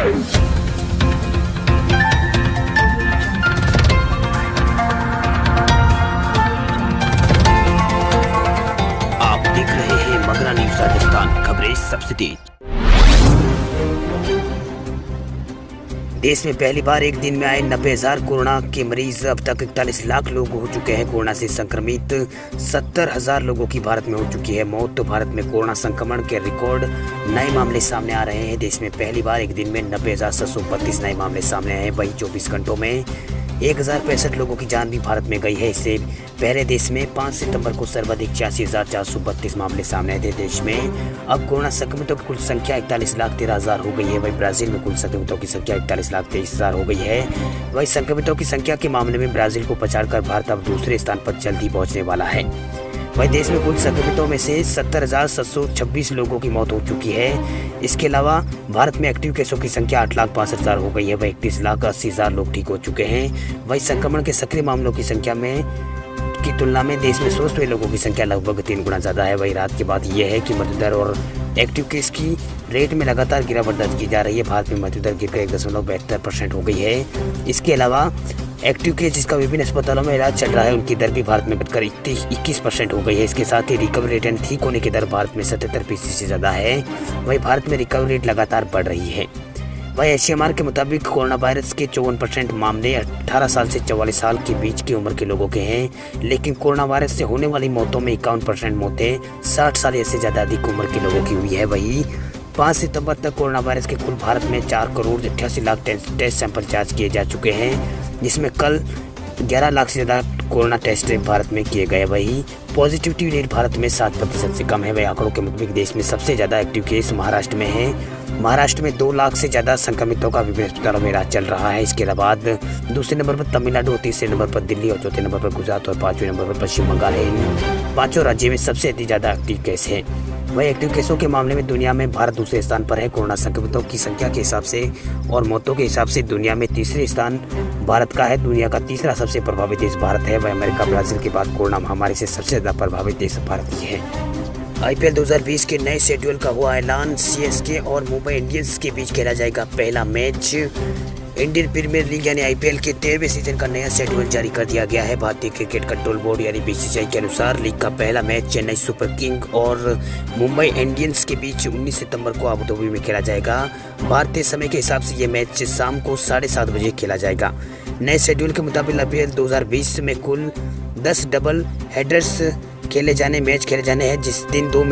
आप देख रहे हैं मगरा न्यूज़ राजस्थान, खबरें सबसे तेज। देश में पहली बार एक दिन में आए 90,000 कोरोना के मरीज। अब तक 41 लाख लोग हो चुके हैं कोरोना से संक्रमित। 70,000 लोगों की भारत में हो चुकी है मौत। तो भारत में कोरोना संक्रमण के रिकॉर्ड नए मामले सामने आ रहे हैं। देश में पहली बार एक दिन में 90,732 नए मामले सामने आए हैं। वहीं 24 घंटों में 1,065 लोगों की जान भी भारत में गई है। इससे पहले देश में 5 सितंबर को सर्वाधिक 86,432 मामले सामने आए थे। देश में अब कोरोना संक्रमितों की कुल संख्या 41,13,000 हो गई है। वहीं ब्राजील में कुल संक्रमितों की संख्या 41,23,000 हो गई है। वहीं संक्रमितों की संख्या के मामले में ब्राजील को पछाड़कर भारत अब दूसरे स्थान पर जल्द ही पहुंचने वाला है। वहीं देश में कुल संक्रमितों में से 70,726 लोगों की मौत हो चुकी है। इसके अलावा भारत में एक्टिव केसों की संख्या 8,62,000 हो गई है। वहीं 31,80,000 लोग ठीक हो चुके हैं। वहीं संक्रमण के सक्रिय मामलों की संख्या में की तुलना में देश में स्वस्थ हुए लोगों की संख्या लगभग 3 गुना ज़्यादा है। वहीं रात की बात यह है कि मृत्यु दर और एक्टिव केस की रेट में लगातार गिरावट दर्ज की जा रही है। भारत में मृत्यु दर गिरकर 1.72% हो गई है। इसके अलावा एक्टिव केस जिसका विभिन्न अस्पतालों में इलाज चल रहा है उनकी दर भी भारत में बढ़कर 21% हो गई है। इसके साथ ही रिकवरी रेट एंड ठीक होने की दर भारत में 77% से ज़्यादा है। वहीं भारत में रिकवरी रेट लगातार बढ़ रही है। वहीं ICMR के मुताबिक कोरोना वायरस के 54% मामले 18 साल से 44 साल के बीच की उम्र के लोगों के हैं। लेकिन कोरोना वायरस से होने वाली मौतों में 51% मौतें 60 साल या से ज़्यादा अधिक उम्र के लोगों की हुई है। वहीं 5 सितंबर तक कोरोना वायरस के कुल भारत में 4,88,00,000 टेस्ट सैंपल जांच किए जा चुके हैं, जिसमें कल 11 लाख से ज़्यादा कोरोना टेस्ट भारत में किए गए। वहीं पॉजिटिविटी रेट भारत में 7% से कम है। वही आंकड़ों के मुताबिक देश में सबसे ज़्यादा एक्टिव केस महाराष्ट्र में है। महाराष्ट्र में 2 लाख से ज़्यादा संक्रमितों का विभिन्न अस्पतालों में इलाज चल रहा है। इसके बाद दूसरे नंबर पर तमिलनाडु, तीसरे नंबर पर दिल्ली और चौथे नंबर पर गुजरात और 5वें नंबर पर पश्चिम बंगाल है। इन 5 राज्यों में सबसे ज़्यादा एक्टिव केस है। वहीं एक्टिव केसों के मामले में दुनिया में भारत दूसरे स्थान पर है। कोरोना संक्रमितों की संख्या के हिसाब से और मौतों के हिसाब से दुनिया में तीसरे स्थान भारत का है। दुनिया का तीसरा सबसे प्रभावित देश भारत है। वह अमेरिका, ब्राजील के बाद कोरोना महामारी से सबसे ज़्यादा प्रभावित देश भारत ही है। IPL 2020 के नए शेड्यूल का हुआ ऐलान। CSK और मुंबई इंडियंस के बीच खेला जाएगा पहला मैच। इंडियन प्रीमियर लीग यानी IPL के 13वें सीजन का नया शेड्यूल जारी कर दिया गया है। भारतीय क्रिकेट कंट्रोल बोर्ड यानी BCCI के अनुसार लीग का पहला मैच चेन्नई सुपर किंग और मुंबई इंडियंस के बीच 19 सितंबर को अबुधाबी में खेला जाएगा। भारतीय समय के हिसाब से ये मैच शाम को 7:30 बजे खेला जाएगा। नए शेड्यूल के मुताबिक IPL 2020 में कुल 10 डबल हेडर्स खेले जाने हैं। जिस दिन दो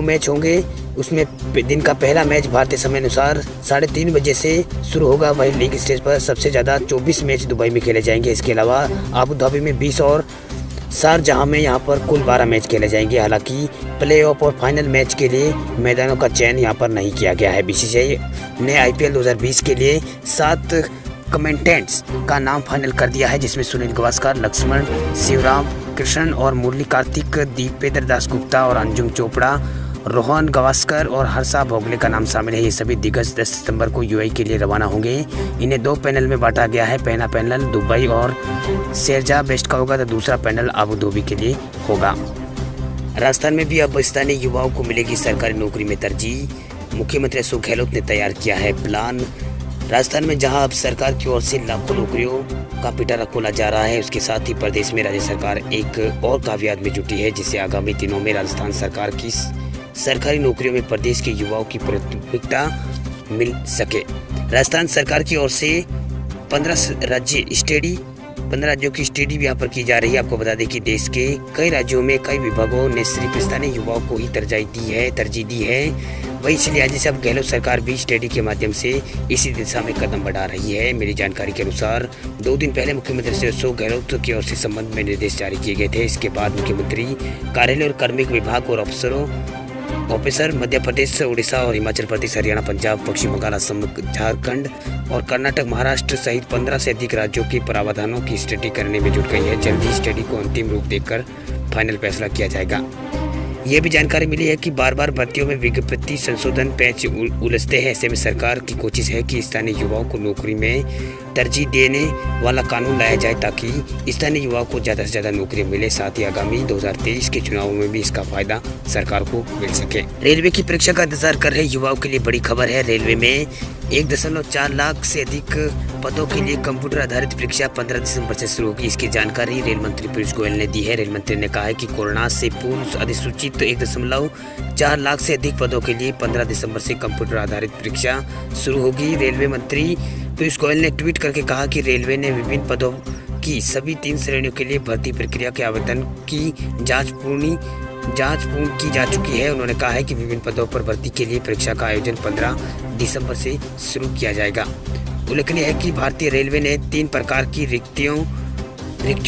मैच होंगे उसमें दिन का पहला मैच भारतीय समय अनुसार 3:30 बजे से शुरू होगा। वहीं लीग स्टेज पर सबसे ज़्यादा 24 मैच दुबई में खेले जाएंगे। इसके अलावा अबू धाबी में 20 और शारजाह में यहाँ पर कुल 12 मैच खेले जाएंगे। हालांकि प्लेऑफ और फाइनल मैच के लिए मैदानों का चयन यहाँ पर नहीं किया गया है। BCCI ने IPL 2020 के लिए 7 कमेंटेंट्स का नाम फाइनल कर दिया है, जिसमें सुनील गावस्कर, लक्ष्मण शिवराम कृष्णन और मुरली कार्तिक, दीपेंद्र दासगुप्ता और अंजुम चोपड़ा, रोहन गावस्कर और हर्षा भोगले का नाम शामिल है। ये सभी दिग्गज 10 सितंबर को UAE के लिए रवाना होंगे। इन्हें 2 पैनल में बांटा गया है। पहला पैनल दुबई और शारजाह बेस्ट का होगा तो दूसरा पैनल अबू धाबी के लिए होगा। राजस्थान में भी अब स्थानीय युवाओं को मिलेगी सरकारी नौकरी में तरजीह। मुख्यमंत्री अशोक गहलोत ने तैयार किया है प्लान। राजस्थान में जहां अब सरकार की ओर से लाखों नौकरियों का पिटारा खोला जा रहा है, उसके साथ ही प्रदेश में राज्य सरकार एक और कामयाब में जुटी है, जिससे आगामी दिनों में राजस्थान सरकार की सरकारी नौकरियों में प्रदेश के युवाओं की प्राथमिकता मिल सके। राजस्थान सरकार की ओर से 15 राज्यों की स्टडी भी यहाँ पर की जा रही है। आपको बता दें कि देश के कई राज्यों में कई विभागों ने सिर्फ स्थानीय युवाओं को ही तरजीह दी है। वही इसलिए आज से अब गहलोत सरकार भी स्टडी के माध्यम से इसी दिशा में कदम बढ़ा रही है। मेरी जानकारी के अनुसार 2 दिन पहले मुख्यमंत्री अशोक गहलोत की ओर से संबंध में निर्देश जारी किए गए थे। इसके बाद मुख्यमंत्री कार्यालय और कार्मिक विभाग और ऑफिसर मध्य प्रदेश, उड़ीसा और हिमाचल प्रदेश, हरियाणा, पंजाब, पश्चिम बंगाल, असम, झारखंड और कर्नाटक, महाराष्ट्र सहित 15 से अधिक राज्यों के प्रावधानों की स्टडी करने में जुट गई है। जल्द ही स्टडी को अंतिम रूप देकर फाइनल फैसला किया जाएगा। ये भी जानकारी मिली है कि बार भर्तियों में विज्ञप्ति संशोधन पैच उलझते हैं। ऐसे में सरकार की कोशिश है कि स्थानीय युवाओं को नौकरी में तरजीह देने वाला कानून लाया जाए ताकि स्थानीय युवाओं को ज़्यादा से ज़्यादा नौकरियां मिले। साथ ही आगामी 2023 के चुनावों में भी इसका फायदा सरकार को मिल सके। रेलवे की परीक्षा का इंतजार कर रहे युवाओं के लिए बड़ी खबर है। रेलवे में 1.4 लाख से अधिक पदों के लिए कंप्यूटर आधारित परीक्षा 15 दिसंबर से शुरू होगी। इसकी जानकारी रेल मंत्री पीयूष गोयल ने दी है। रेल मंत्री ने कहा है कि कोरोना से पूर्व अधिसूचित 1.4 लाख से अधिक पदों के लिए 15 दिसंबर से कंप्यूटर आधारित परीक्षा शुरू होगी। रेलवे मंत्री पीयूष गोयल ने ट्वीट करके कहा कि रेलवे ने विभिन्न पदों की सभी 3 श्रेणियों के लिए भर्ती प्रक्रिया के आवेदन की जांच पूर्ण की जा चुकी है। उन्होंने कहा है कि विभिन्न पदों पर भर्ती के लिए परीक्षा का आयोजन 15 दिसंबर से शुरू किया जाएगा। उल्लेखनीय है कि भारतीय रेलवे ने 3 प्रकार की रिक्तियों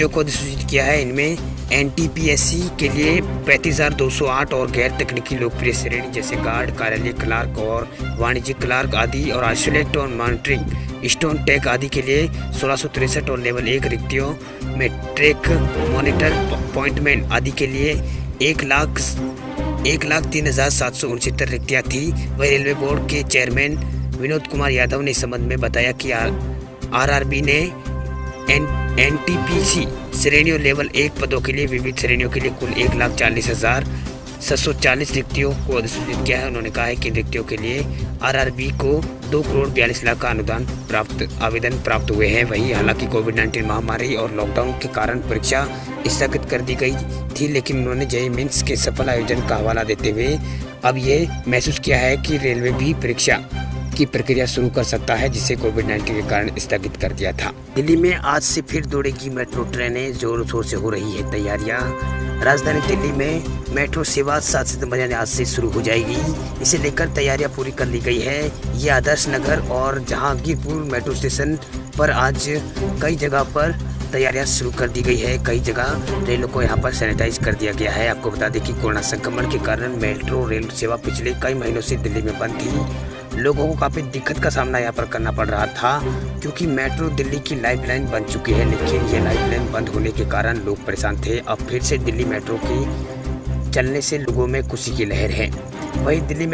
को अधिसूचित किया है। इनमें NTPSC के लिए 35,208 और गैर तकनीकी लोकप्रिय श्रेणी जैसे गार्ड, कार्यालय क्लार्क और वाणिज्यिक क्लार्क आदि, और आइसोलेट और मॉनिटरिंग स्टोन टेक आदि के लिए 1663 और लेवल 1 रिक्तियों में ट्रैक मॉनिटर अपॉइंटमेंट आदि के लिए 1,03,769 रिक्तियाँ थी। वही रेलवे बोर्ड के चेयरमैन विनोद कुमार यादव ने इस संबंध में बताया कि RRB ने NTPC श्रेणियों लेवल 1 पदों के लिए विविध श्रेणियों के लिए कुल 1,40,740 रिक्तियों को अधिसूचित किया है। उन्होंने कहा है कि रिक्तियों के लिए RRB को 2,42,00,000 का आवेदन प्राप्त हुए हैं। वहीं हालांकि कोविड-19 महामारी और लॉकडाउन के कारण परीक्षा स्थगित कर दी गई थी, लेकिन उन्होंने JEE मेंस के सफल आयोजन का हवाला देते हुए अब ये महसूस किया है कि रेलवे भी परीक्षा की प्रक्रिया शुरू कर सकता है, जिसे कोविड-19 के कारण स्थगित कर दिया था। दिल्ली में आज से फिर दौड़ेगी मेट्रो ट्रेनें, जोरों शोर से हो रही है तैयारियां। राजधानी दिल्ली में मेट्रो सेवा 7 सितंबर यानी आज से शुरू हो जाएगी। इसे लेकर तैयारियां पूरी कर ली गई है। ये आदर्श नगर और जहांगीरपुर मेट्रो स्टेशन पर आज कई जगह पर तैयारियां शुरू कर दी गई है। कई जगह रेलों को यहां पर सैनिटाइज कर दिया गया है। आपको बता दें कि कोरोना संक्रमण के कारण मेट्रो रेल सेवा पिछले कई महीनों से दिल्ली में बंद थी। लोगों को काफ़ी दिक्कत का सामना यहाँ पर करना पड़ रहा था, क्योंकि मेट्रो दिल्ली की लाइफलाइन बन चुकी है। लेकिन ये लाइफलाइन बंद होने के कारण लोग परेशान थे। अब फिर से दिल्ली मेट्रो की चलने से लोगों में खुशी की लहर है। वहीं दिल्ली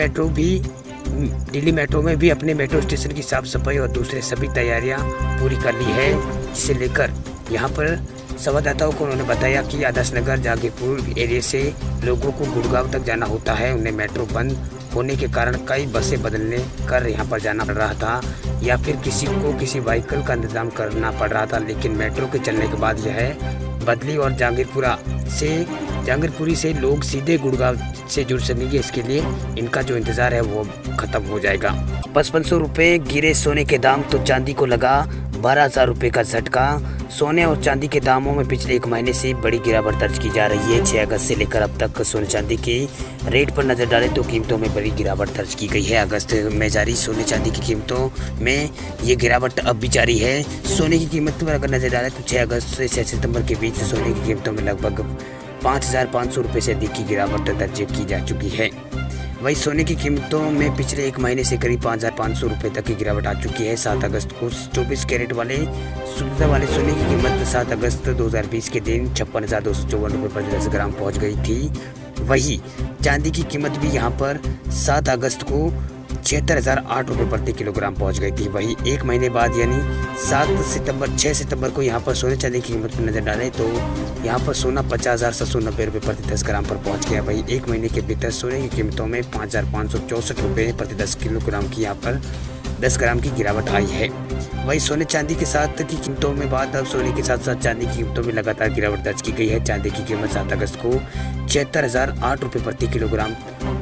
मेट्रो में भी अपने मेट्रो स्टेशन की साफ सफाई और दूसरे सभी तैयारियां पूरी कर ली है, जिसे लेकर यहाँ पर संवाददाताओं को उन्होंने बताया कि आदर्श नगर जहांगीरपुर एरिया से लोगों को गुड़गांव तक जाना होता है। उन्हें मेट्रो बंद होने के कारण कई बसें बदलने कर यहाँ पर जाना पड़ रहा था, या फिर किसी को किसी व्हीकल का इंतजाम करना पड़ रहा था। लेकिन मेट्रो के चलने के बाद यह बदली और जहांगीरपुरी से लोग सीधे गुड़गांव से जुड़ सकेंगे। इसके लिए इनका जो इंतज़ार है वो ख़त्म हो जाएगा। 5500 रुपये गिरे सोने के दाम तो चांदी को लगा 12,000 रुपये का झटका। सोने और चांदी के दामों में पिछले 1 महीने से बड़ी गिरावट दर्ज की जा रही है। 6 अगस्त से लेकर अब तक सोने चांदी के रेट पर नज़र डालें तो कीमतों में बड़ी गिरावट दर्ज की गई है। अगस्त में जारी सोने चांदी की कीमतों में ये गिरावट अब भी जारी है। सोने की कीमत पर अगर नज़र डालें तो 6 अगस्त से 6 सितंबर के बीच सोने की कीमतों में लगभग 5,500 रुपये से अधिक की गिरावट दर्ज की जा चुकी है। वहीं सोने की कीमतों में पिछले 1 महीने से करीब 5,500 रुपये तक की गिरावट आ चुकी है। 7 अगस्त को 24 कैरेट वाले शुद्धता वाले सोने की कीमत 7 अगस्त 2020 के दिन 56,254 रुपये प्रति 10 ग्राम पहुँच गई थी। वहीं चांदी की कीमत भी यहाँ पर 7 अगस्त को 76,008 रुपये प्रति किलोग्राम पहुँच गई थी। वहीं 1 महीने बाद यानी 6 सितंबर को यहाँ पर सोने चांदी की कीमत पर नज़र डालें तो यहाँ पर सोना 50,790 रुपये प्रति 10 ग्राम पर पहुँच गया। वहीं 1 महीने के भीतर सोने की कीमतों में 5,564 रुपये प्रति 10 किलोग्राम की यहाँ पर 10 ग्राम की गिरावट आई है। वहीं सोने चांदी के साथ की कीमतों में बाद अब सोने के साथ साथ चांदी की कीमतों में लगातार गिरावट दर्ज की गई है। चांदी की कीमत 7 अगस्त को 76,008 रुपये प्रति किलोग्राम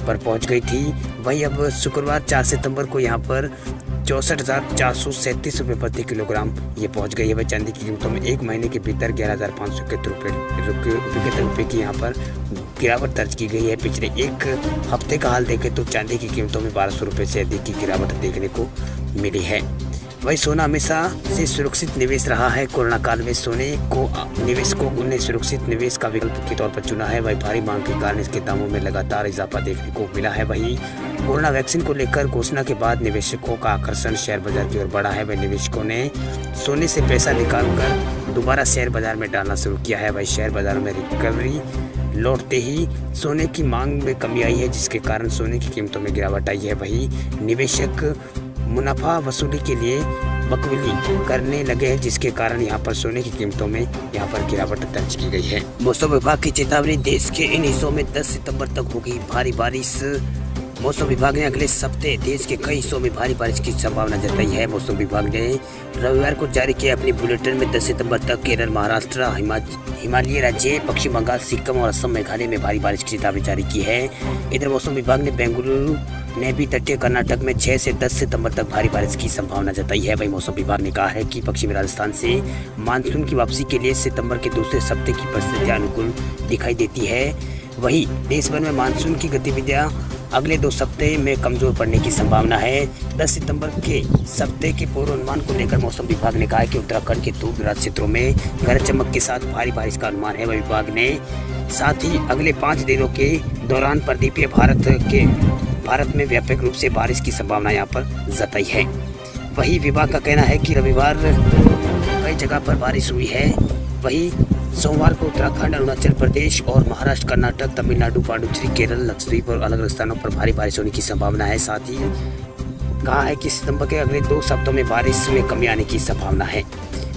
पर पहुंच गई थी। वहीं अब शुक्रवार 4 सितंबर को यहां पर 64,437 रुपये प्रति किलोग्राम ये पहुंच गई है। वह चांदी की कीमतों में 1 महीने के भीतर 11,571 रुपये की यहाँ पर गिरावट दर्ज की गई है। पिछले 1 हफ्ते का हाल देखें तो चांदी की कीमतों में 1,200 रुपये से अधिक की गिरावट देखने को मिली है। वही सोना हमेशा से सुरक्षित निवेश रहा है। कोरोना काल में सोने को निवेशकों ने सुरक्षित निवेश का विकल्प के तौर पर चुना है। वही भारी मांग के कारण इसके दामों में लगातार इजाफा देखने को मिला है। वही कोरोना वैक्सीन को लेकर घोषणा के बाद निवेशकों का आकर्षण शेयर बाजार की ओर बढ़ा है। वही निवेशकों ने सोने से पैसा निकालकर दोबारा शेयर बाजार में डालना शुरू किया है। वही शेयर बाजार में रिकवरी लौटते ही सोने की मांग में कमी आई है, जिसके कारण सोने की कीमतों में गिरावट आई है। वही निवेशक मुनाफा वसूली के लिए वसूली करने लगे हैं, जिसके कारण यहाँ पर सोने की कीमतों में यहाँ पर गिरावट दर्ज की गई है। मौसम विभाग की चेतावनी, देश के इन हिस्सों में 10 सितंबर तक होगी भारी बारिश। मौसम विभाग ने अगले सप्ताह देश के कई हिस्सों में भारी बारिश की संभावना जताई है। मौसम विभाग ने रविवार को जारी किया अपनी बुलेटिन में 10 सितंबर तक केरल, महाराष्ट्र, हिमालयी राज्य, पश्चिम बंगाल, सिक्किम और असम, मेघालय में भारी बारिश की चेतावनी जारी की है। इधर मौसम विभाग ने बेंगलुरु ने भी तटीय कर्नाटक में 6 से 10 सितंबर तक भारी बारिश की संभावना जताई है। वहीं मौसम विभाग ने कहा है कि पश्चिमी राजस्थान से मानसून की वापसी के लिए सितंबर के दूसरे सप्ताह की परिस्थितियां अनुकूल दिखाई देती है। वहीं देश भर में मानसून की गतिविधियां अगले 2 सप्ताह में कमजोर पड़ने की संभावना है। 10 सितंबर के सप्ताह के पूर्वानुमान को लेकर मौसम विभाग ने कहा है कि उत्तराखंड के दूर दराज क्षेत्रों में गरज चमक के साथ भारी बारिश का अनुमान है। विभाग ने साथ ही अगले 5 दिनों के दौरान प्रदीपीय भारत में व्यापक रूप से बारिश की संभावना यहाँ पर जताई है। वही विभाग का कहना है कि रविवार कई जगह पर बारिश हुई है। वही सोमवार को उत्तराखंड, अरुणाचल प्रदेश और महाराष्ट्र, कर्नाटक, तमिलनाडु, पुडुचेरी, केरल, लक्षद्वीप और अलग अलग स्थानों पर भारी बारिश होने की संभावना है। साथ ही कहा है कि सितंबर के अगले 2 सप्ताहों में बारिश में कमी आने की संभावना है।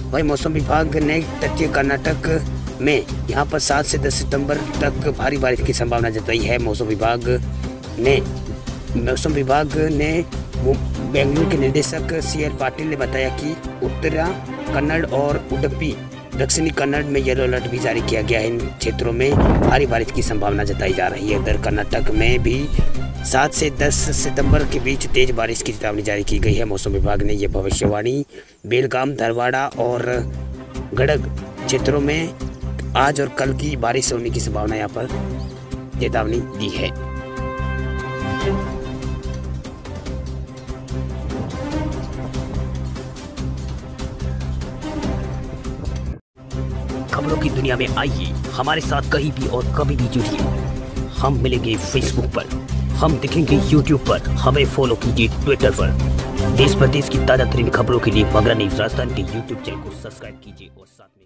वही मौसम विभाग ने तटीय कर्नाटक में यहाँ पर 7 से 10 सितंबर तक भारी बारिश की संभावना जताई है। मौसम विभाग ने बेंगलुरु के निदेशक CR पाटिल ने बताया कि उत्तरा कन्नड़ और उडुपी, दक्षिणी कन्नड़ में येलो अलर्ट भी जारी किया गया है। इन क्षेत्रों में भारी बारिश की संभावना जताई जा रही है। इधर कर्नाटक में भी 7 से 10 सितंबर के बीच तेज बारिश की चेतावनी जारी की गई है। मौसम विभाग ने यह भविष्यवाणी बेलगाम, धारवाड़ा और गडग क्षेत्रों में आज और कल की बारिश होने की संभावना यहाँ पर चेतावनी दी है। खबरों की दुनिया में आइए हमारे साथ कहीं भी और कभी भी जुड़िए। हम मिलेंगे फेसबुक पर, हम दिखेंगे यूट्यूब पर, हमें फॉलो कीजिए ट्विटर पर। देश प्रदेश की ताजा तरीन खबरों के लिए मगरा न्यूज़ राजस्थान के यूट्यूब चैनल को सब्सक्राइब कीजिए और साथ में